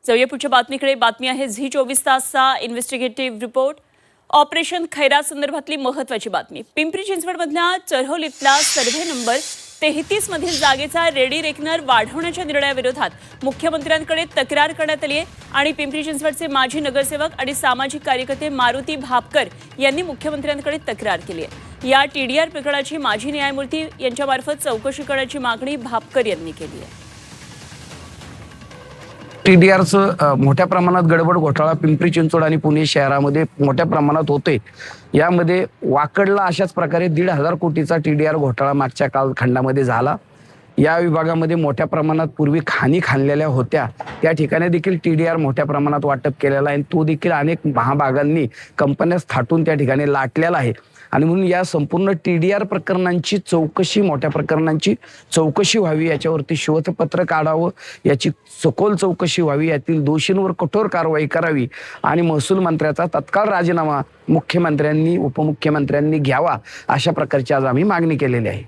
जाऊया पुढच्या बातमीकडे। बातमी आहे झी 24 तासचा इन्व्हेस्टिगेटिव्ह रिपोर्ट। ऑपरेशन खैरात संदर्भातली महत्त्वाची बातमी। पिंपरी चिंचवडमधल्या चरहोलीतला सर्व्हे नंबर 33 मधील जागेचा रेडी रेकनर वाढवण्याच्या निर्णयाविरोधात मुख्यमंत्र्यांकडे तक्रार करण्यात आली आहे आणि पिंपरी चिंचवडचे माजी नगरसेवक आणि सामाजिक कार्यकर्ते मारुती भापकर यांनी मुख्यमंत्र्यांकडे तक्रार केली आहे। या टीडीआर प्रकरणाची माजी न्यायमूर्ती यांच्यामार्फत चौकशी करण्याची मागणी भापकर यांनी केली आहे। टीडीआरचं मोठ्या प्रमाणात गडबड घोटाळा पिंपरी चिंचवड आणि पुणे शहरामध्ये मोठ्या प्रमाणात होते। यामध्ये वाकडला अशाच प्रकारे 1,500 कोटीचा टीडीआर घोटाळा मागच्या कालखंडामध्ये झाला। या विभागामध्ये मोठ्या प्रमाणात पूर्वी खाणी खाणलेल्या होत्या, त्या ठिकाणी देखील टीडीआर मोठ्या प्रमाणात वाटप केलेला आहे। तो देखील अनेक महाभागांनी कंपन्या थाटून त्या ठिकाणी लाटलेला आहे आणि म्हणून या संपूर्ण टीडीआर प्रकरणांची चौकशी, मोठ्या प्रकरणांची चौकशी व्हावी, याच्यावरती श्वेतपत्र काढावं, याची सखोल चौकशी व्हावी, यातील दोषींवर कठोर कारवाई करावी आणि महसूल मंत्र्याचा तत्काळ राजीनामा मुख्यमंत्र्यांनी उपमुख्यमंत्र्यांनी घ्यावा, अशा प्रकारची आज आम्ही मागणी केलेली आहे।